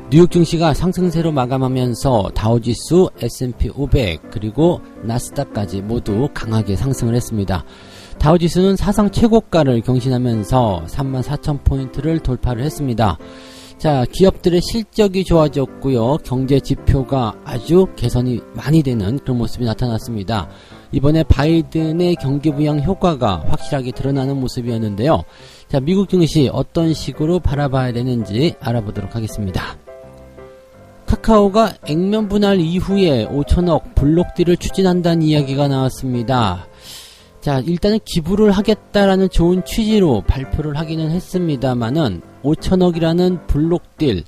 뉴욕 증시가 상승세로 마감하면서 다우지수, S&P 500 그리고 나스닥까지 모두 강하게 상승을 했습니다. 다우지수는 사상 최고가를 경신하면서 34,000포인트를 돌파를 했습니다. 자, 기업들의 실적이 좋아졌고요. 경제 지표가 아주 개선이 많이 되는 그런 모습이 나타났습니다. 이번에 바이든의 경기 부양 효과가 확실하게 드러나는 모습이었는데요. 자, 미국 증시 어떤 식으로 바라봐야 되는지 알아보도록 하겠습니다. 카카오가 액면 분할 이후에 5천억 블록딜을 추진한다는 이야기가 나왔습니다. 자, 일단은 기부를 하겠다라는 좋은 취지로 발표를 하기는 했습니다만은 5천억이라는 블록딜,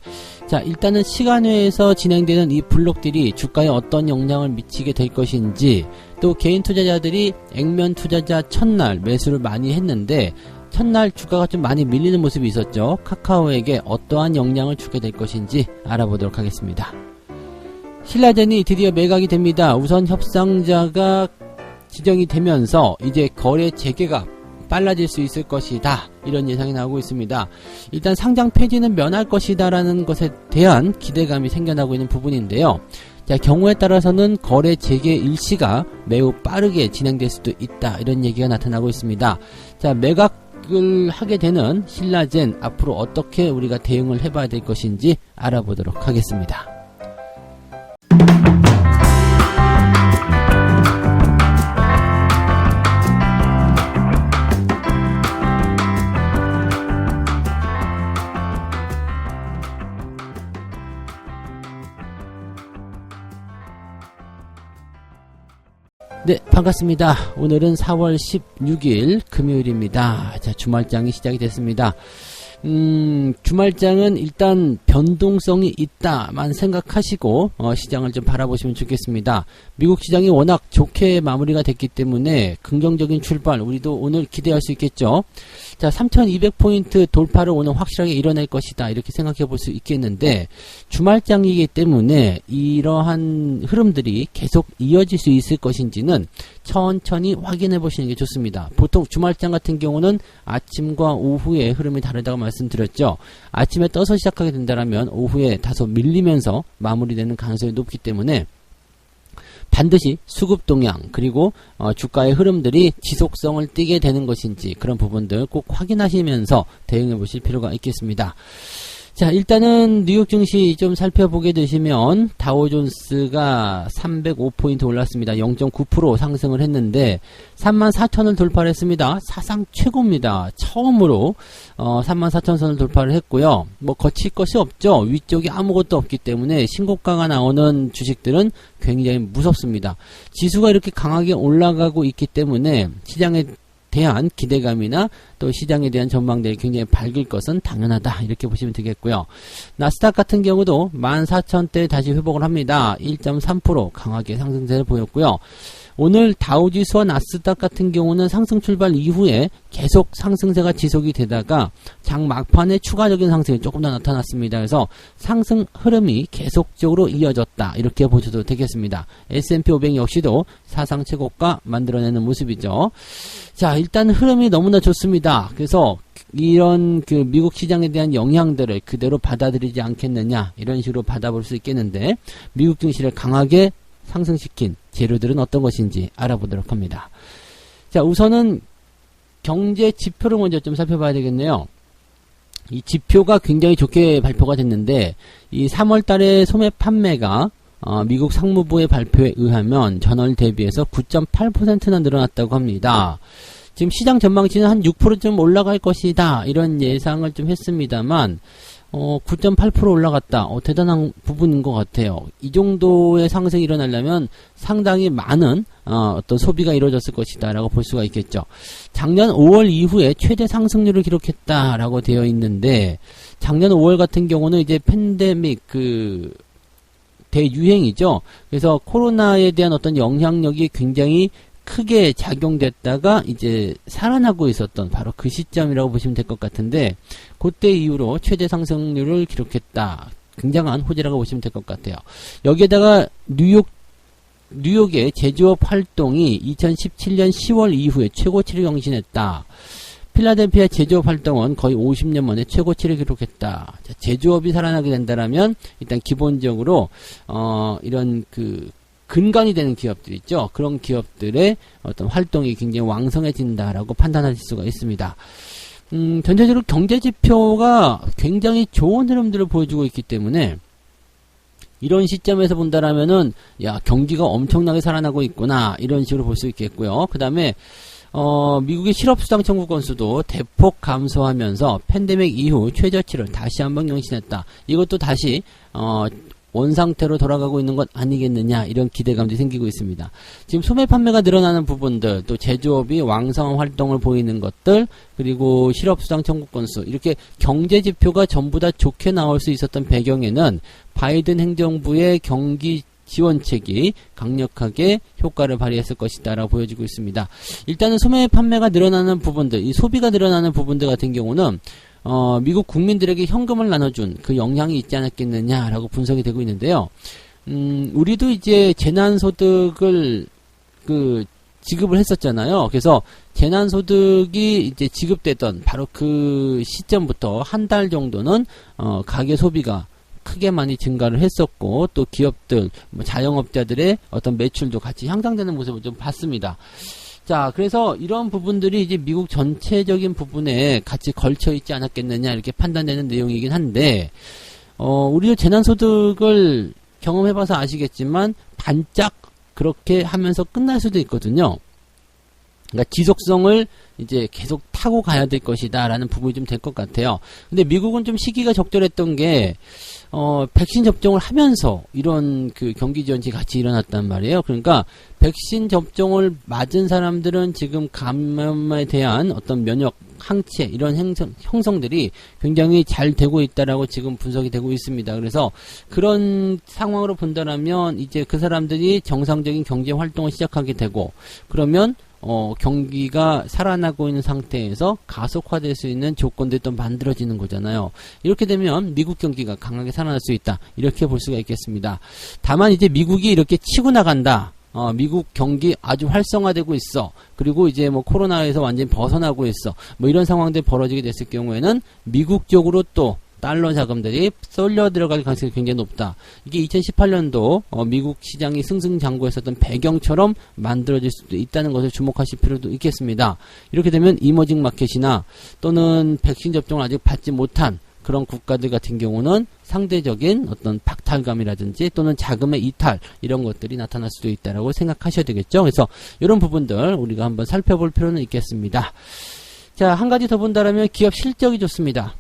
자, 일단은 시간외에서 진행되는 이 블록딜이 주가에 어떤 영향을 미치게 될 것인지, 또 개인 투자자들이 액면 투자자 첫날 매수를 많이 했는데 첫날 주가가 좀 많이 밀리는 모습이 있었죠. 카카오에게 어떠한 영향을 주게 될 것인지 알아보도록 하겠습니다. 신라젠이 드디어 매각이 됩니다. 우선 협상자가 지정이 되면서 이제 거래 재개가 빨라질 수 있을 것이다, 이런 예상이 나오고 있습니다. 일단 상장 폐지는 면할 것이다 라는 것에 대한 기대감이 생겨나고 있는 부분인데요. 자, 경우에 따라서는 거래 재개 일시가 매우 빠르게 진행될 수도 있다, 이런 얘기가 나타나고 있습니다. 자, 매각을 하게 되는 신라젠, 앞으로 어떻게 우리가 대응을 해봐야 될 것인지 알아보도록 하겠습니다. 네, 반갑습니다. 오늘은 4월 16일 금요일입니다. 자, 주말장이 시작이 됐습니다. 주말장은 일단 변동성이 있다만 생각하시고 시장을 좀 바라보시면 좋겠습니다. 미국 시장이 워낙 좋게 마무리가 됐기 때문에 긍정적인 출발, 우리도 오늘 기대할 수 있겠죠. 자, 3200포인트 돌파를 오늘 확실하게 이뤄낼 것이다, 이렇게 생각해 볼 수 있겠는데, 주말장이기 때문에 이러한 흐름들이 계속 이어질 수 있을 것인지는 천천히 확인해 보시는 게 좋습니다. 보통 주말장 같은 경우는 아침과 오후에 흐름이 다르다고 말씀드렸죠. 아침에 떠서 시작하게 된다면 오후에 다소 밀리면서 마무리되는 가능성이 높기 때문에 반드시 수급 동향, 그리고 주가의 흐름들이 지속성을 띠게 되는 것인지, 그런 부분들 꼭 확인하시면서 대응해 보실 필요가 있겠습니다. 자, 일단은 뉴욕 증시 좀 살펴보게 되시면 다우존스가 305포인트 올랐습니다. 0.9% 상승을 했는데 34,000을 돌파를 했습니다. 사상 최고입니다. 처음으로 34,000선을 돌파를 했고요. 뭐 거칠 것이 없죠. 위쪽이 아무것도 없기 때문에 신고가가 나오는 주식들은 굉장히 무섭습니다. 지수가 이렇게 강하게 올라가고 있기 때문에 시장에 대한 기대감이나 또 시장에 대한 전망들이 굉장히 밝을 것은 당연하다, 이렇게 보시면 되겠고요. 나스닥 같은 경우도 14,000대 다시 회복을 합니다. 1.3% 강하게 상승세를 보였고요. 오늘 다우지수와 나스닥 같은 경우는 상승 출발 이후에 계속 상승세가 지속이 되다가 장 막판에 추가적인 상승이 조금 더 나타났습니다. 그래서 상승 흐름이 계속적으로 이어졌다, 이렇게 보셔도 되겠습니다. S&P 500 역시도 사상 최고가 만들어내는 모습이죠. 자, 일단 흐름이 너무나 좋습니다. 그래서 이런 그 미국 시장에 대한 영향들을 그대로 받아들이지 않겠느냐, 이런 식으로 받아볼 수 있겠는데, 미국 증시를 강하게 상승시킨 재료들은 어떤 것인지 알아보도록 합니다. 자, 우선은 경제 지표를 먼저 좀 살펴봐야 되겠네요. 이 지표가 굉장히 좋게 발표가 됐는데, 이 3월 달에 소매 판매가 미국 상무부의 발표에 의하면 전월 대비해서 9.8%나 늘어났다고 합니다. 지금 시장 전망치는 한 6%쯤 올라갈 것이다, 이런 예상을 좀 했습니다만 9.8% 올라갔다. 대단한 부분인 것 같아요. 이 정도의 상승이 일어나려면 상당히 많은 어떤 소비가 이루어졌을 것이다 라고 볼 수가 있겠죠. 작년 5월 이후에 최대 상승률을 기록했다라고 되어 있는데, 작년 5월 같은 경우는 이제 팬데믹 대유행이죠. 그래서 코로나에 대한 어떤 영향력이 굉장히 크게 작용됐다가 이제 살아나고 있었던 바로 그 시점이라고 보시면 될 것 같은데, 그때 이후로 최대 상승률을 기록했다. 굉장한 호재라고 보시면 될 것 같아요. 여기에다가 뉴욕의 제조업 활동이 2017년 10월 이후에 최고치를 경신했다. 필라델피아 제조업 활동은 거의 50년 만에 최고치를 기록했다. 자, 제조업이 살아나게 된다라면 일단 기본적으로 이런 그 근간이 되는 기업들 있죠. 그런 기업들의 어떤 활동이 굉장히 왕성해진다라고 판단할 수가 있습니다. 전체적으로 경제 지표가 굉장히 좋은 흐름들을 보여주고 있기 때문에 이런 시점에서 본다라면은 야, 경기가 엄청나게 살아나고 있구나 이런 식으로 볼 수 있겠고요. 그 다음에 미국의 실업수당 청구 건수도 대폭 감소하면서 팬데믹 이후 최저치를 다시 한번 경신했다. 이것도 다시 원상태로 돌아가고 있는 것 아니겠느냐 이런 기대감도 생기고 있습니다. 지금 소매 판매가 늘어나는 부분들, 또 제조업이 왕성한 활동을 보이는 것들, 그리고 실업수당 청구 건수, 이렇게 경제 지표가 전부 다 좋게 나올 수 있었던 배경에는 바이든 행정부의 경기 지원책이 강력하게 효과를 발휘했을 것이다 라고 보여지고 있습니다. 일단은 소매 판매가 늘어나는 부분들, 이 소비가 늘어나는 부분들 같은 경우는 미국 국민들에게 현금을 나눠준 그 영향이 있지 않았겠느냐라고 분석이 되고 있는데요. 우리도 이제 재난소득을 지급을 했었잖아요. 그래서 재난소득이 이제 지급되던 바로 그 시점부터 한 달 정도는 가계 소비가 크게 많이 증가를 했었고, 또 기업들, 자영업자들의 어떤 매출도 같이 향상되는 모습을 좀 봤습니다. 자, 그래서 이런 부분들이 이제 미국 전체적인 부분에 같이 걸쳐 있지 않았겠느냐 이렇게 판단되는 내용이긴 한데, 우리도 재난소득을 경험해봐서 아시겠지만 반짝 그렇게 하면서 끝날 수도 있거든요. 그러니까 지속성을 이제 계속 타고 가야 될 것이다라는 부분이 좀 될 것 같아요. 근데 미국은 좀 시기가 적절했던 게 백신 접종을 하면서 이런 그 경기 지원책이 같이 일어났단 말이에요. 그러니까 백신 접종을 맞은 사람들은 지금 감염에 대한 어떤 면역 항체 이런 형성들이 굉장히 잘 되고 있다라고 지금 분석이 되고 있습니다. 그래서 그런 상황으로 본다면 이제 그 사람들이 정상적인 경제 활동을 시작하게 되고, 그러면 경기가 살아나고 있는 상태에서 가속화될 수 있는 조건들이 또 만들어지는 거잖아요. 이렇게 되면 미국 경기가 강하게 살아날 수 있다. 이렇게 볼 수가 있겠습니다. 다만 이제 미국이 이렇게 치고 나간다. 미국 경기 아주 활성화되고 있어. 그리고 이제 뭐 코로나에서 완전히 벗어나고 있어. 뭐 이런 상황들이 벌어지게 됐을 경우에는 미국 쪽으로 또 달러 자금들이 쏠려 들어갈 가능성이 굉장히 높다. 이게 2018년도 미국 시장이 승승장구했었던 배경처럼 만들어질 수도 있다는 것을 주목하실 필요도 있겠습니다. 이렇게 되면 이머징 마켓이나 또는 백신 접종을 아직 받지 못한 그런 국가들 같은 경우는 상대적인 어떤 박탈감이라든지 또는 자금의 이탈 이런 것들이 나타날 수도 있다라고 생각하셔야 되겠죠. 그래서 이런 부분들 우리가 한번 살펴볼 필요는 있겠습니다. 자, 한 가지 더 본다라면 기업 실적이 좋습니다.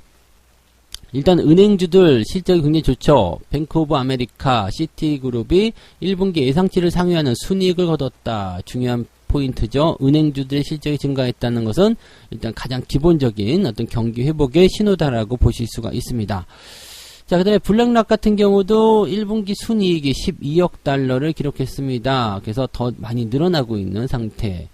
일단 은행주들 실적이 굉장히 좋죠. 뱅크 오브 아메리카, 시티그룹이 1분기 예상치를 상회하는 순이익을 거뒀다. 중요한 포인트죠. 은행주들의 실적이 증가했다는 것은 일단 가장 기본적인 어떤 경기 회복의 신호다라고 보실 수가 있습니다. 자, 그 다음에 블랙락 같은 경우도 1분기 순이익이 12억 달러를 기록했습니다. 그래서 더 많이 늘어나고 있는 상태.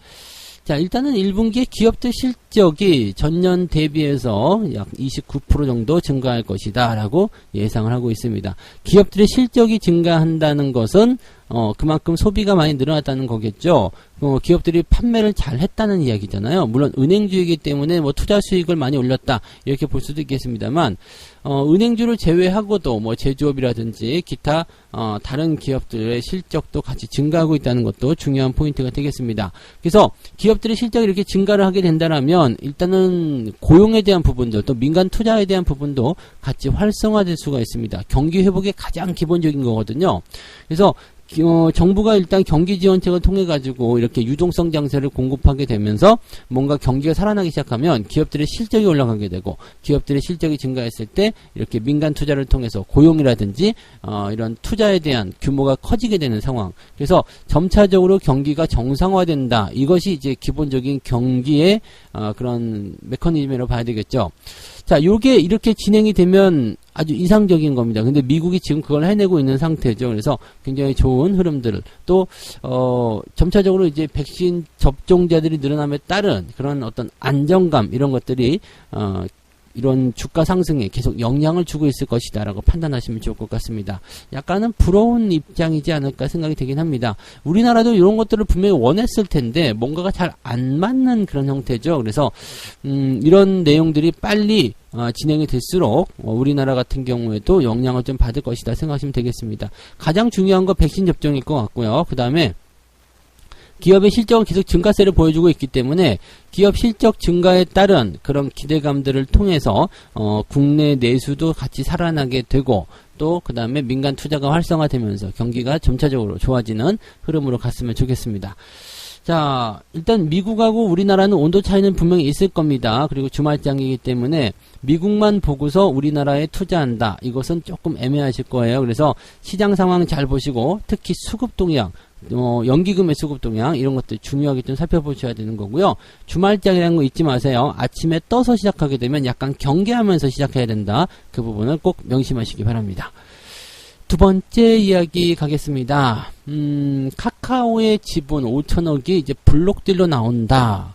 자, 일단은 1분기에 기업들 실적이 전년 대비해서 약 29% 정도 증가할 것이다 라고 예상을 하고 있습니다. 기업들의 실적이 증가한다는 것은 그만큼 소비가 많이 늘어났다는 거겠죠. 기업들이 판매를 잘 했다는 이야기잖아요. 물론 은행주이기 때문에 뭐 투자 수익을 많이 올렸다 이렇게 볼 수도 있겠습니다만, 은행주를 제외하고도 뭐 제조업이라든지 기타 다른 기업들의 실적도 같이 증가하고 있다는 것도 중요한 포인트가 되겠습니다. 그래서 기업들의 실적이 이렇게 증가를 하게 된다면 일단은 고용에 대한 부분들 또 민간 투자에 대한 부분도 같이 활성화될 수가 있습니다. 경기 회복의 가장 기본적인 거거든요. 그래서 정부가 일단 경기 지원책을 통해 가지고 이렇게 유동성 장세를 공급하게 되면서 뭔가 경기가 살아나기 시작하면 기업들의 실적이 올라가게 되고, 기업들의 실적이 증가했을 때 이렇게 민간 투자를 통해서 고용이라든지 이런 투자에 대한 규모가 커지게 되는 상황. 그래서 점차적으로 경기가 정상화된다. 이것이 이제 기본적인 경기의 그런 메커니즘이라고 봐야 되겠죠. 자, 요게 이렇게 진행이 되면 아주 이상적인 겁니다. 근데 미국이 지금 그걸 해내고 있는 상태죠. 그래서 굉장히 좋은 흐름들을 또 점차적으로 이제 백신 접종자들이 늘어남에 따른 그런 어떤 안정감 이런 것들이 이런 주가 상승에 계속 영향을 주고 있을 것이다라고 판단하시면 좋을 것 같습니다. 약간은 부러운 입장이지 않을까 생각이 되긴 합니다. 우리나라도 이런 것들을 분명히 원했을 텐데 뭔가가 잘 안 맞는 그런 형태죠. 그래서 이런 내용들이 빨리 진행이 될수록 우리나라 같은 경우에도 영향을 좀 받을 것이다 생각하시면 되겠습니다. 가장 중요한 거 백신 접종일 것 같고요. 그 다음에 기업의 실적은 계속 증가세를 보여주고 있기 때문에 기업 실적 증가에 따른 그런 기대감들을 통해서 국내 내수도 같이 살아나게 되고 또 그 다음에 민간 투자가 활성화되면서 경기가 점차적으로 좋아지는 흐름으로 갔으면 좋겠습니다. 자, 일단 미국하고 우리나라는 온도 차이는 분명히 있을 겁니다. 그리고 주말장이기 때문에 미국만 보고서 우리나라에 투자한다. 이것은 조금 애매하실 거예요. 그래서 시장 상황 잘 보시고 특히 수급 동향, 연기금의 수급 동향 이런 것들 중요하게 좀 살펴보셔야 되는 거고요. 주말장이라는 거 잊지 마세요. 아침에 떠서 시작하게 되면 약간 경계하면서 시작해야 된다. 그 부분을 꼭 명심하시기 바랍니다. 두 번째 이야기 가겠습니다. 카카오의 지분 5천억이 이제 블록딜로 나온다.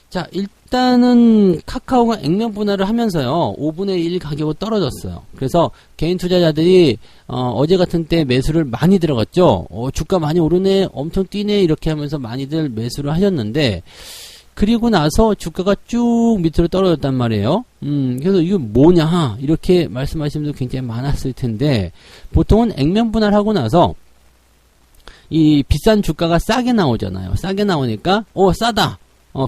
자, 일단은 카카오가 액면 분할을 하면서요, 5분의 1 가격으로 떨어졌어요. 그래서 개인 투자자들이 어제 같은 때 매수를 많이 들어갔죠. 주가 많이 오르네, 엄청 뛰네 이렇게 하면서 많이들 매수를 하셨는데 그리고 나서 주가가 쭉 밑으로 떨어졌단 말이에요. 그래서 이거 뭐냐 이렇게 말씀하시는 분들 굉장히 많았을 텐데 보통은 액면 분할하고 나서 이 비싼 주가가 싸게 나오잖아요. 싸게 나오니까 싸다.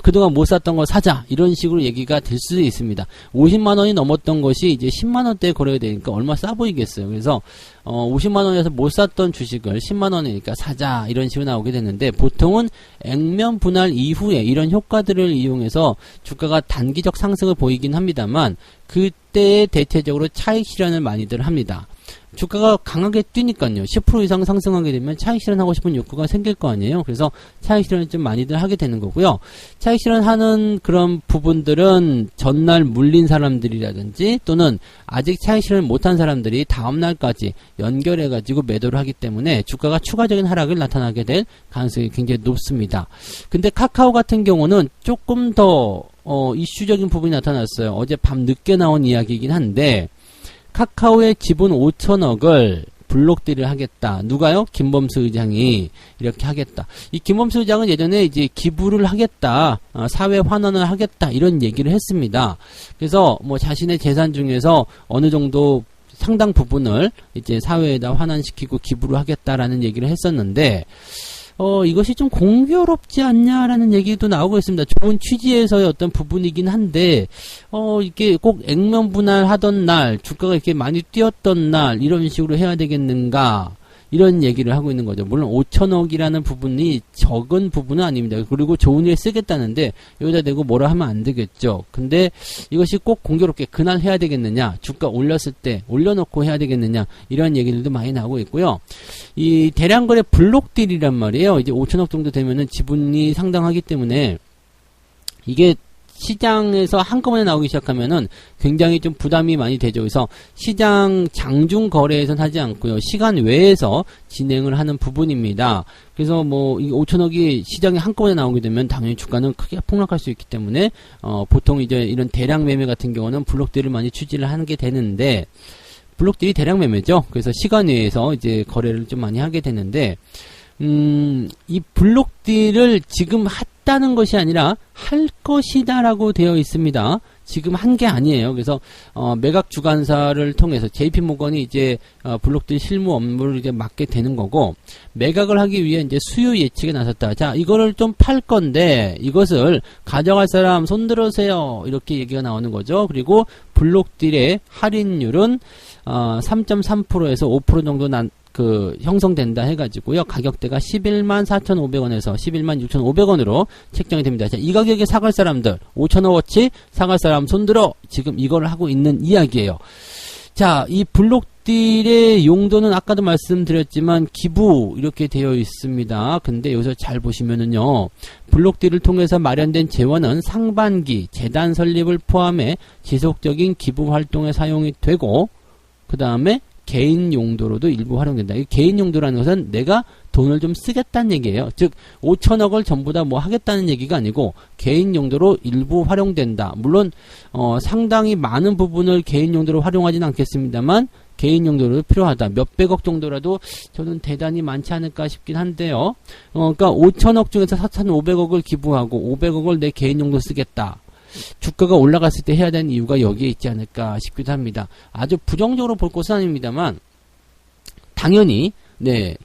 그동안 못 샀던 거 사자. 이런 식으로 얘기가 될 수도 있습니다. 50만원이 넘었던 것이 이제 10만원대에 거래가 되니까 얼마 싸 보이겠어요. 그래서, 50만원에서 못 샀던 주식을 10만원이니까 사자. 이런 식으로 나오게 됐는데, 보통은 액면 분할 이후에 이런 효과들을 이용해서 주가가 단기적 상승을 보이긴 합니다만, 그때에 대체적으로 차익 실현을 많이들 합니다. 주가가 강하게 뛰니까요. 10% 이상 상승하게 되면 차익 실현하고 싶은 욕구가 생길 거 아니에요. 그래서 차익 실현을 좀 많이들 하게 되는 거고요. 차익 실현하는 그런 부분들은 전날 물린 사람들이라든지 또는 아직 차익 실현을 못한 사람들이 다음날까지 연결해가지고 매도를 하기 때문에 주가가 추가적인 하락을 나타나게 될 가능성이 굉장히 높습니다. 근데 카카오 같은 경우는 조금 더 이슈적인 부분이 나타났어요. 어제 밤 늦게 나온 이야기이긴 한데 카카오의 지분 5천억을 블록딜을 하겠다. 누가요? 김범수 의장이 이렇게 하겠다. 이 김범수 의장은 예전에 이제 기부를 하겠다. 사회 환원을 하겠다. 이런 얘기를 했습니다. 그래서 뭐 자신의 재산 중에서 어느 정도 상당 부분을 이제 사회에다 환원시키고 기부를 하겠다라는 얘기를 했었는데 이것이 좀 공교롭지 않냐라는 얘기도 나오고 있습니다. 좋은 취지에서의 어떤 부분이긴 한데, 이게 꼭 액면 분할하던 날, 주가가 이렇게 많이 뛰었던 날, 이런 식으로 해야 되겠는가, 이런 얘기를 하고 있는 거죠. 물론 5천억이라는 부분이 적은 부분은 아닙니다. 그리고 좋은 일에 쓰겠다는데 여기다 대고 뭐라 하면 안 되겠죠. 근데 이것이 꼭 공교롭게 그날 해야 되겠느냐, 주가 올렸을 때 올려놓고 해야 되겠느냐, 이런 얘기들도 많이 나오고 있고요. 이 대량거래 블록딜이란 말이에요. 이제 5천억 정도 되면은 지분이 상당하기 때문에 이게 시장에서 한꺼번에 나오기 시작하면은 굉장히 좀 부담이 많이 되죠. 그래서 시장 장중 거래에선 하지 않고요. 시간 외에서 진행을 하는 부분입니다. 그래서 뭐 이 5천억이 시장에 한꺼번에 나오게 되면 당연히 주가는 크게 폭락할 수 있기 때문에 보통 이제 이런 대량 매매 같은 경우는 블록딜을 많이 추진을 하게 되는데 블록딜이 대량 매매죠. 그래서 시간 외에서 이제 거래를 좀 많이 하게 되는데 이 블록딜을 지금 했다는 것이 아니라 할 것이다라고 되어 있습니다. 지금 한 게 아니에요. 그래서 매각 주관사를 통해서 JP모건이 이제 블록딜 실무 업무를 이제 맡게 되는 거고, 매각을 하기 위해 이제 수요 예측에 나섰다. 자, 이거를 좀 팔 건데 이것을 가져갈 사람 손 들어세요. 이렇게 얘기가 나오는 거죠. 그리고 블록딜의 할인율은 3.3%에서 5% 정도 형성된다 해가지고요. 가격대가 11만 4,500원에서 11만 6,500원으로 책정이 됩니다. 자, 이 가격에 사갈 사람들, 5천원어치 사갈 사람 손들어. 지금 이걸 하고 있는 이야기예요. 자, 이 블록딜의 용도는 아까도 말씀드렸지만 기부 이렇게 되어 있습니다. 근데 여기서 잘 보시면은요, 블록딜을 통해서 마련된 재원은 상반기 재단 설립을 포함해 지속적인 기부 활동에 사용이 되고, 그 다음에 개인 용도로도 일부 활용된다. 이 개인 용도라는 것은 내가 돈을 좀 쓰겠다는 얘기예요. 즉 5천억을 전부 다 뭐 하겠다는 얘기가 아니고 개인 용도로 일부 활용된다. 물론 상당히 많은 부분을 개인 용도로 활용하지는 않겠습니다만 개인 용도로 필요하다. 몇백억 정도라도 저는 대단히 많지 않을까 싶긴 한데요. 그러니까 5천억 중에서 4,500억을 기부하고 500억을 내 개인 용도로 쓰겠다. 주가가 올라갔을 때 해야 되는 이유가 여기에 있지 않을까 싶기도 합니다. 아주 부정적으로 볼 것은 아닙니다만 당연히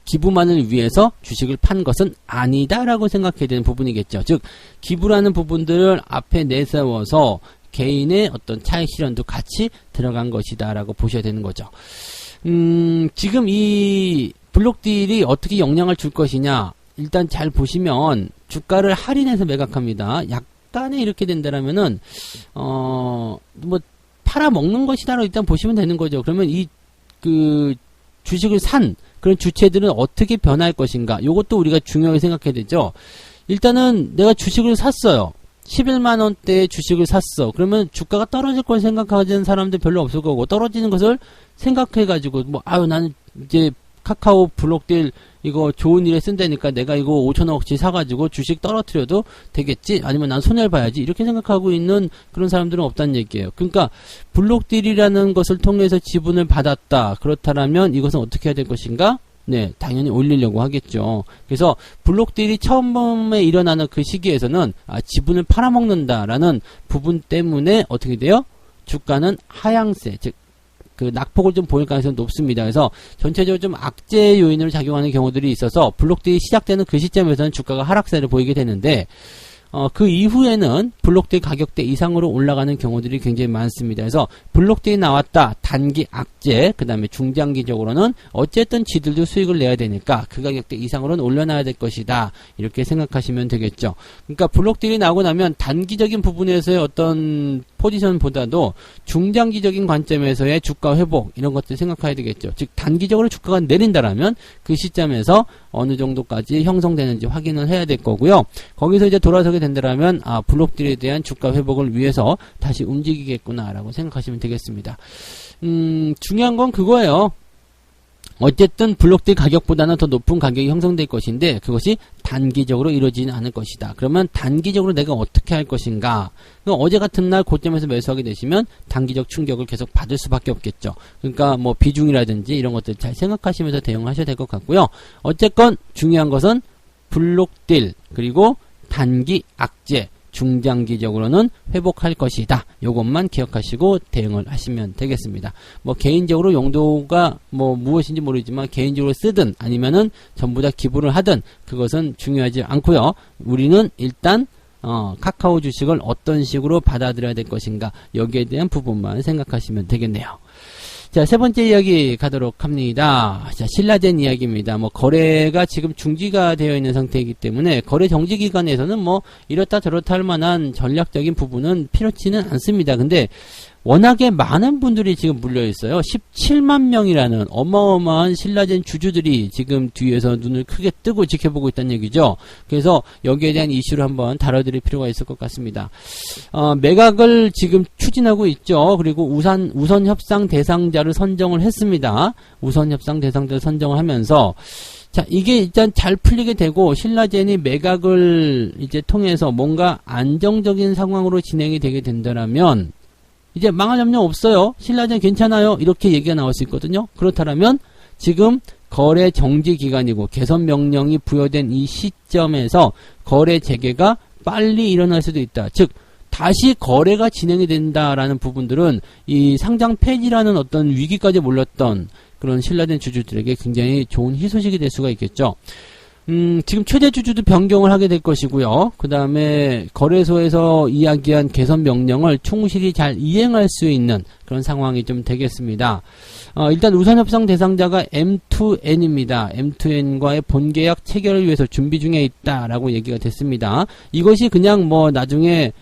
기부만을 위해서 주식을 판 것은 아니다라고 생각해야 되는 부분이겠죠. 즉 기부라는 부분들을 앞에 내세워서 개인의 어떤 차익 실현도 같이 들어간 것이다라고 보셔야 되는 거죠. 지금 이 블록딜이 어떻게 영향을 줄 것이냐, 일단 잘 보시면 주가를 할인해서 매각합니다. 약간의 이렇게 된다라면은 뭐 팔아먹는 것이다라고 일단 보시면 되는 거죠. 그러면 그 주식을 산 그런 주체들은 어떻게 변할 것인가, 요것도 우리가 중요하게 생각해야 되죠. 일단은 내가 주식을 샀어요. 11만원대의 주식을 샀어. 그러면 주가가 떨어질 걸 생각하는 사람들 별로 없을 거고, 떨어지는 것을 생각해가지고, 나는 이제 카카오 블록딜 이거 좋은 일에 쓴다니까 내가 이거 5천억치 사가지고 주식 떨어뜨려도 되겠지? 아니면 난 손해를 봐야지? 이렇게 생각하고 있는 그런 사람들은 없다는 얘기예요. 그러니까 블록딜이라는 것을 통해서 지분을 받았다. 그렇다면 이것은 어떻게 해야 될 것인가? 당연히 올리려고 하겠죠. 그래서 블록딜이 처음에 일어나는 그 시기에서는 지분을 팔아먹는다라는 부분 때문에 어떻게 돼요? 주가는 하향세, 즉 그 낙폭을 좀 보일 가능성이 높습니다. 그래서 전체적으로 좀 악재 요인으로 작용하는 경우들이 있어서 블록딜이 시작되는 그 시점에서는 주가가 하락세를 보이게 되는데 그 이후에는 블록딜 가격대 이상으로 올라가는 경우들이 굉장히 많습니다. 그래서 블록딜이 나왔다. 단기 악재, 그 다음에 중장기적으로는 어쨌든 지들도 수익을 내야 되니까 그 가격대 이상으로는 올려놔야 될 것이다. 이렇게 생각하시면 되겠죠. 그러니까 블록딜이 나오고 나면 단기적인 부분에서의 어떤 포지션보다도 중장기적인 관점에서의 주가 회복, 이런 것들 생각해야 되겠죠. 즉 단기적으로 주가가 내린다라면 그 시점에서 어느 정도까지 형성되는지 확인을 해야 될 거고요. 거기서 이제 돌아서게 된다면 블록딜에 대한 주가 회복을 위해서 다시 움직이겠구나라고 생각하시면 되겠습니다. 중요한 건 그거예요. 어쨌든 블록딜 가격보다는 더 높은 가격이 형성될 것인데 그것이 단기적으로 이루어지지는 않을 것이다. 그러면 단기적으로 내가 어떻게 할 것인가? 어제 같은 날 고점에서 매수하게 되시면 단기적 충격을 계속 받을 수밖에 없겠죠. 그러니까 뭐 비중이라든지 이런 것들 잘 생각하시면서 대응하셔야 될 것 같고요. 어쨌건 중요한 것은 블록딜 그리고 단기 악재, 중장기적으로는 회복할 것이다. 요것만 기억하시고 대응을 하시면 되겠습니다. 뭐 개인적으로 용도가 뭐 무엇인지 모르지만 개인적으로 쓰든 아니면은 전부 다 기부를 하든 그것은 중요하지 않고요. 우리는 일단 카카오 주식을 어떤 식으로 받아들여야 될 것인가, 여기에 대한 부분만 생각하시면 되겠네요. 자, 세 번째 이야기 가도록 합니다. 자, 신라젠 이야기입니다. 거래가 지금 중지가 되어 있는 상태이기 때문에 거래 정지 기간에서는 이렇다 저렇다 할 만한 전략적인 부분은 필요치는 않습니다. 근데 워낙에 많은 분들이 지금 물려 있어요. 17만 명이라는 어마어마한 신라젠 주주들이 지금 뒤에서 눈을 크게 뜨고 지켜보고 있다는 얘기죠. 그래서 여기에 대한 이슈를 한번 다뤄드릴 필요가 있을 것 같습니다. 매각을 지금 추진하고 있죠. 그리고 우선 협상 대상자를 선정을 했습니다. 우선 협상 대상자를 선정을 하면서 자, 이게 일단 잘 풀리게 되고 신라젠이 매각을 이제 통해서 뭔가 안정적인 상황으로 진행이 되게 된다면 이제 망할 염려 없어요. 신라젠 괜찮아요. 이렇게 얘기가 나올 수 있거든요. 그렇다면 지금 거래 정지 기간이고 개선 명령이 부여된 이 시점에서 거래 재개가 빨리 일어날 수도 있다. 즉 다시 거래가 진행이 된다라는 부분들은 이 상장 폐지라는 어떤 위기까지 몰렸던 그런 신라젠 주주들에게 굉장히 좋은 희소식이 될 수가 있겠죠. 지금 최대 주주도 변경을 하게 될 것이고요. 그 다음에 거래소에서 이야기한 개선 명령을 충실히 잘 이행할 수 있는 그런 상황이 좀 되겠습니다. 일단 우선협상 대상자가 M2N입니다. M2N과의 본계약 체결을 위해서 준비 중에 있다라고 얘기가 됐습니다. 이것이 그냥 나중에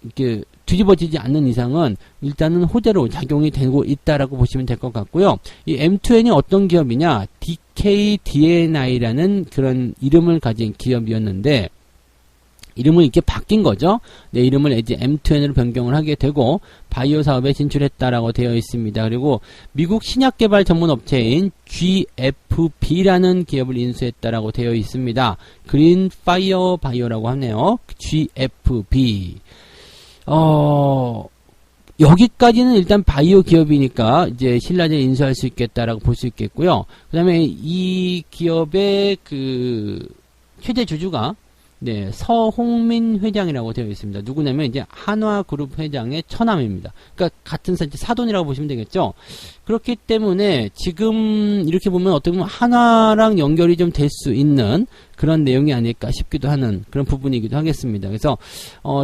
이렇게 뒤집어지지 않는 이상은 일단은 호재로 작용이 되고 있다라고 보시면 될 것 같고요. 이 M2N이 어떤 기업이냐? DKDNI라는 그런 이름을 가진 기업이었는데 이름을 이렇게 바뀐 거죠. 네, 이름을 이제 M2N으로 변경을 하게 되고 바이오 사업에 진출했다라고 되어 있습니다. 그리고 미국 신약 개발 전문 업체인 GFB라는 기업을 인수했다라고 되어 있습니다. 그린 파이어 바이오라고 하네요. GFB. 여기까지는 일단 바이오 기업이니까 이제 신라젠 인수할 수 있겠다라고 볼 수 있겠고요. 그다음에 이 기업의 그 최대 주주가 네, 서홍민 회장이라고 되어 있습니다. 누구냐면 이제 한화그룹 회장의 처남입니다. 그러니까 같은 사돈이라고 보시면 되겠죠. 그렇기 때문에 지금 이렇게 보면 어떻게 보면 한화랑 연결이 좀 될 수 있는 그런 내용이 아닐까 싶기도 하는 그런 부분이기도 하겠습니다. 그래서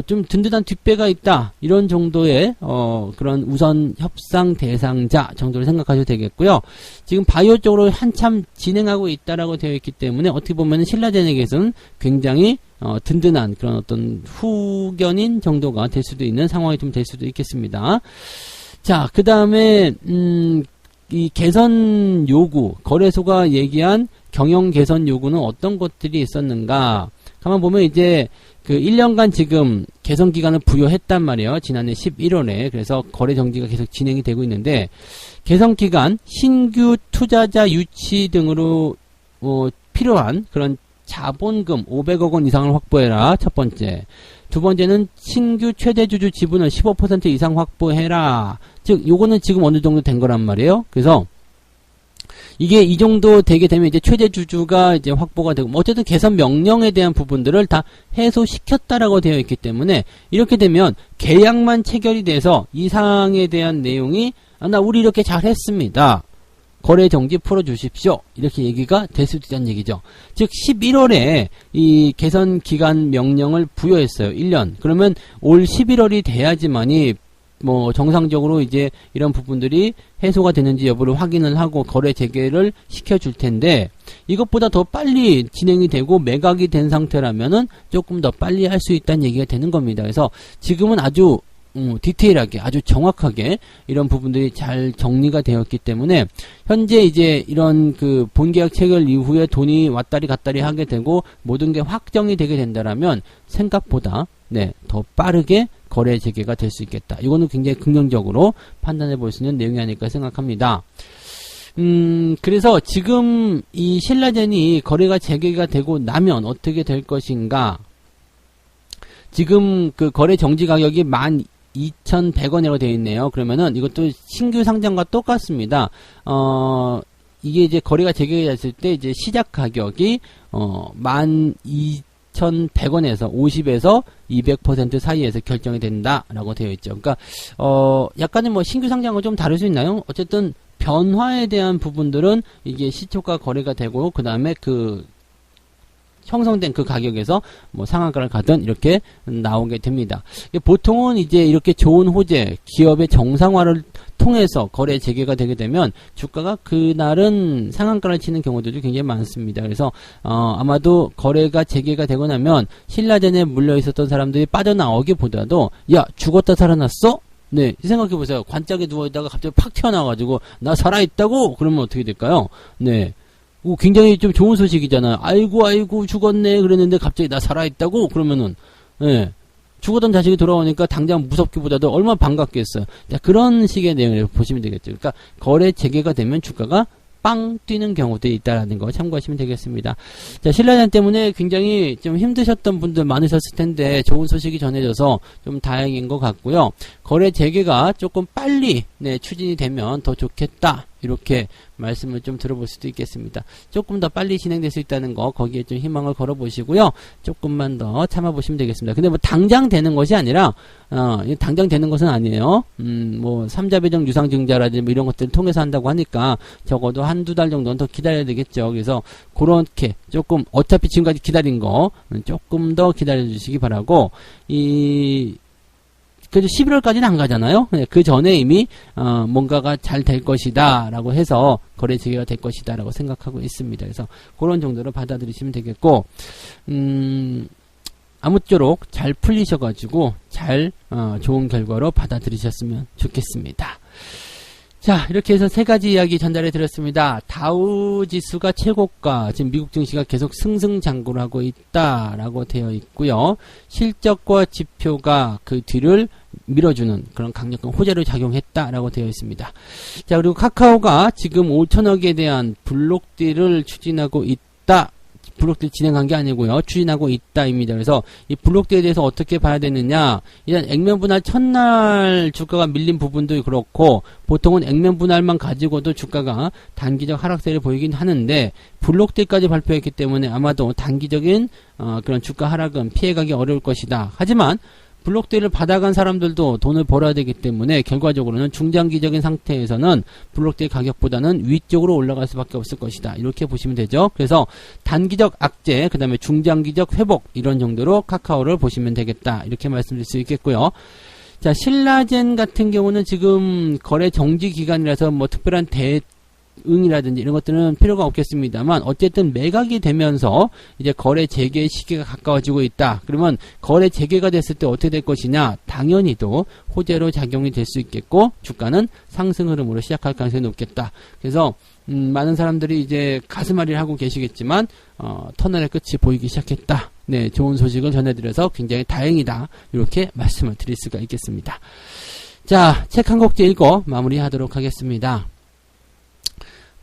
좀 든든한 뒷배가 있다 이런 정도의 그런 우선 협상 대상자 정도로 생각하셔도 되겠고요. 지금 바이오 쪽으로 한참 진행하고 있다라고 되어 있기 때문에 어떻게 보면 신라젠에게서는 굉장히 든든한 그런 어떤 후견인 정도가 될 수도 있는 상황이 좀 될 수도 있겠습니다. 자, 그 다음에 이 개선 요구, 거래소가 얘기한 경영 개선 요구는 어떤 것들이 있었는가? 가만 보면 이제 그 1년간 지금 개선 기간을 부여했단 말이에요. 지난해 11월에. 그래서 거래 정지가 계속 진행이 되고 있는데 개선 기간 신규 투자자 유치 등으로 필요한 그런 자본금 500억 원 이상을 확보해라. 첫 번째. 두 번째는 신규 최대 주주 지분을 15% 이상 확보해라. 즉 요거는 지금 어느 정도 된 거란 말이에요. 그래서 이게 이 정도 되게 되면 이제 최대 주주가 이제 확보가 되고 어쨌든 개선 명령에 대한 부분들을 다 해소시켰다라고 되어 있기 때문에 이렇게 되면 계약만 체결이 돼서 이 사항에 대한 내용이 우리 이렇게 잘했습니다. 거래 정지 풀어주십시오. 이렇게 얘기가 될 수도 있다는 얘기죠. 즉 11월에 이 개선 기간 명령을 부여했어요. 1년. 그러면 올 11월이 돼야지만이 뭐 정상적으로 이제 이런 부분들이 해소가 되는지 여부를 확인을 하고 거래 재개를 시켜줄 텐데 이것보다 더 빨리 진행이 되고 매각이 된 상태라면은 조금 더 빨리 할 수 있다는 얘기가 되는 겁니다. 그래서 지금은 아주 디테일하게 아주 정확하게 이런 부분들이 잘 정리가 되었기 때문에 현재 이제 이런 그 본계약 체결 이후에 돈이 왔다리 갔다리 하게 되고 모든 게 확정이 되게 된다라면 생각보다 네, 더 빠르게 거래 재개가 될 수 있겠다. 이거는 굉장히 긍정적으로 판단해 볼 수 있는 내용이 아닐까 생각합니다. 그래서 지금 이 신라젠이 거래가 재개가 되고 나면 어떻게 될 것인가? 지금 그 거래 정지 가격이 12,100원이라고 되어 있네요. 그러면은 이것도 신규 상장과 똑같습니다. 이게 이제 거래가 재개가 됐을 때 이제 시작 가격이 12,100원에서 50에서 200% 사이에서 결정이 된다라고 되어 있죠. 그러니까 약간은 뭐 신규 상장은 좀 다를 수 있나요? 어쨌든 변화에 대한 부분들은 이게 시초가 거래가 되고 그 다음에 그 형성된 그 가격에서 뭐 상한가를 가든 이렇게 나오게 됩니다. 보통은 이제 이렇게 좋은 호재, 기업의 정상화를 통해서 거래 재개가 되게 되면 주가가 그날은 상한가를 치는 경우들도 굉장히 많습니다. 그래서 아마도 거래가 재개가 되고 나면 신라젠에 물려 있었던 사람들이 빠져나오기보다도 야 죽었다 살아났어? 네, 생각해보세요. 관짝에 누워있다가 갑자기 팍 튀어나와가지고 나 살아있다고? 그러면 어떻게 될까요? 네. 굉장히 좀 좋은 소식이잖아요. 아이고 죽었네 그랬는데 갑자기 나 살아있다고? 그러면은 예, 죽었던 자식이 돌아오니까 당장 무섭기보다도 얼마나 반갑겠어요. 자, 그런 식의 내용을 보시면 되겠죠. 그러니까 거래 재개가 되면 주가가 빵 뛰는 경우들이 있다라는 거 참고하시면 되겠습니다. 자, 신라젠 때문에 굉장히 좀 힘드셨던 분들 많으셨을 텐데 좋은 소식이 전해져서 좀 다행인 것 같고요. 거래 재개가 조금 빨리 추진이 되면 더 좋겠다. 이렇게 말씀을 좀 들어볼 수도 있겠습니다. 조금 더 빨리 진행될 수 있다는 거 거기에 좀 희망을 걸어보시고요. 조금만 더 참아보시면 되겠습니다. 근데 뭐 당장 되는 것이 아니라 당장 되는 것은 아니에요. 뭐 3자 배정 유상증자라든지 뭐 이런 것들을 통해서 한다고 하니까 적어도 한두 달 정도는 더 기다려야 되겠죠. 그래서 그렇게 조금 어차피 지금까지 기다린 거 조금 더 기다려 주시기 바라고 그래도 11월까지는 안 가잖아요. 그 전에 이미 뭔가가 잘 될 것이다 라고 해서 거래 재개가 될 것이다 라고 생각하고 있습니다. 그래서 그런 정도로 받아들이시면 되겠고 아무쪼록 잘 풀리셔가지고 잘 좋은 결과로 받아들이셨으면 좋겠습니다. 자, 이렇게 해서 세 가지 이야기 전달해 드렸습니다. 다우 지수가 최고가, 지금 미국 증시가 계속 승승장구를 하고 있다라고 되어 있고요. 실적과 지표가 그 뒤를 밀어주는 그런 강력한 호재로 작용했다라고 되어 있습니다. 자, 그리고 카카오가 지금 5천억에 대한 블록딜을 추진하고 있다. 블록딜 진행한 게 아니고요. 추진하고 있다입니다. 그래서 이 블록딜에 대해서 어떻게 봐야 되느냐. 일단 액면 분할 첫날 주가가 밀린 부분도 그렇고 보통은 액면 분할만 가지고도 주가가 단기적 하락세를 보이긴 하는데 블록딜까지 발표했기 때문에 아마도 단기적인 그런 주가 하락은 피해가기 어려울 것이다. 하지만 블록딜을 받아간 사람들도 돈을 벌어야 되기 때문에 결과적으로는 중장기적인 상태에서는 블록딜 가격보다는 위쪽으로 올라갈 수밖에 없을 것이다. 이렇게 보시면 되죠. 그래서 단기적 악재, 그 다음에 중장기적 회복 이런 정도로 카카오를 보시면 되겠다. 이렇게 말씀드릴 수 있겠고요. 자, 신라젠 같은 경우는 지금 거래 정지 기간이라서 뭐 특별한 대응이라든지 이런 것들은 필요가 없겠습니다만 어쨌든 매각이 되면서 이제 거래 재개 시기가 가까워지고 있다. 그러면 거래 재개가 됐을 때 어떻게 될 것이냐? 당연히도 호재로 작용이 될 수 있겠고 주가는 상승 흐름으로 시작할 가능성이 높겠다. 그래서 많은 사람들이 이제 가슴앓이를 하고 계시겠지만 터널의 끝이 보이기 시작했다. 네, 좋은 소식을 전해드려서 굉장히 다행이다. 이렇게 말씀을 드릴 수가 있겠습니다. 자, 책 한 곡지 읽고 마무리하도록 하겠습니다.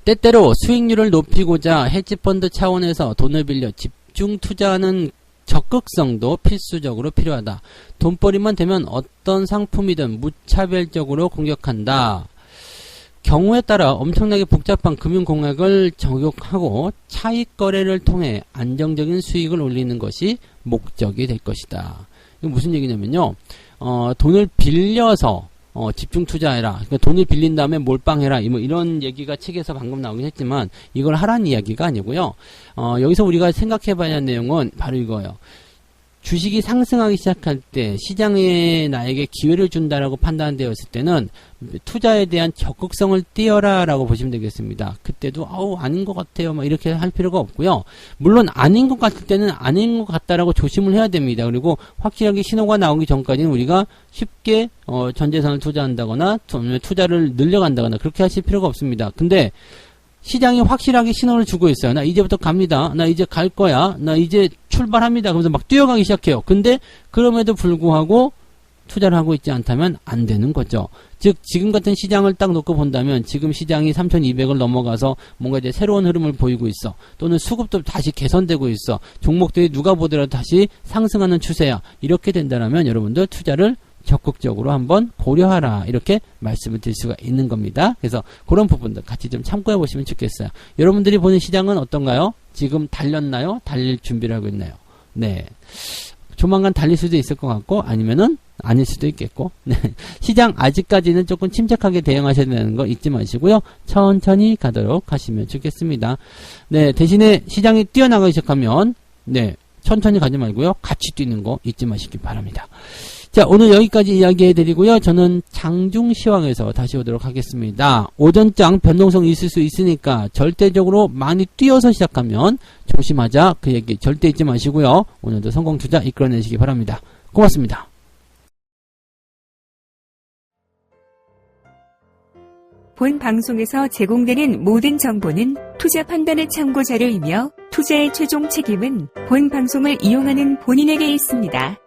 때때로 수익률을 높이고자 헤지펀드 차원에서 돈을 빌려 집중 투자하는 적극성도 필수적으로 필요하다. 돈벌이만 되면 어떤 상품이든 무차별적으로 공격한다. 경우에 따라 엄청나게 복잡한 금융공학을 적용하고 차익 거래를 통해 안정적인 수익을 올리는 것이 목적이 될 것이다. 이거 무슨 얘기냐면요. 돈을 빌려서 집중 투자해라. 그러니까 돈을 빌린 다음에 몰빵해라. 뭐 이런 얘기가 책에서 방금 나오긴 했지만 이걸 하라는 이야기가 아니고요. 여기서 우리가 생각해봐야 하는 내용은 바로 이거예요. 주식이 상승하기 시작할 때 시장에 나에게 기회를 준다라고 판단되었을 때는 투자에 대한 적극성을 띄어라라고 보시면 되겠습니다. 그때도 아닌 것 같아요. 막 이렇게 할 필요가 없고요. 물론 아닌 것 같을 때는 아닌 것 같다라고 조심을 해야 됩니다. 그리고 확실하게 신호가 나오기 전까지는 우리가 쉽게 전 재산을 투자한다거나 투자를 늘려간다거나 그렇게 하실 필요가 없습니다. 근데 시장이 확실하게 신호를 주고 있어요. 나 이제부터 갑니다. 나 이제 갈 거야. 나 이제 출발합니다. 그러면서 막 뛰어가기 시작해요. 근데 그럼에도 불구하고 투자를 하고 있지 않다면 안 되는 거죠. 즉 지금 같은 시장을 딱 놓고 본다면 지금 시장이 3,200을 넘어가서 뭔가 이제 새로운 흐름을 보이고 있어. 또는 수급도 다시 개선되고 있어. 종목들이 누가 보더라도 다시 상승하는 추세야. 이렇게 된다면 여러분들 투자를 적극적으로 한번 고려하라 이렇게 말씀을 드릴 수가 있는 겁니다. 그래서 그런 부분들 같이 좀 참고해 보시면 좋겠어요. 여러분들이 보는 시장은 어떤가요? 지금 달렸나요? 달릴 준비를 하고 있나요? 네, 조만간 달릴 수도 있을 것 같고 아니면은 아닐 수도 있겠고 네. 시장 아직까지는 조금 침착하게 대응하셔야 되는 거 잊지 마시고요. 천천히 가도록 하시면 좋겠습니다. 네, 대신에 시장이 뛰어나가기 시작하면 네, 천천히 가지 말고요. 같이 뛰는 거 잊지 마시기 바랍니다. 자, 오늘 여기까지 이야기해드리고요. 저는 장중시황에서 다시 오도록 하겠습니다. 오전장 변동성이 있을 수 있으니까 절대적으로 많이 뛰어서 시작하면 조심하자. 그 얘기 절대 잊지 마시고요. 오늘도 성공 투자 이끌어내시기 바랍니다. 고맙습니다. 본 방송에서 제공되는 모든 정보는 투자 판단의 참고 자료이며 투자의 최종 책임은 본 방송을 이용하는 본인에게 있습니다.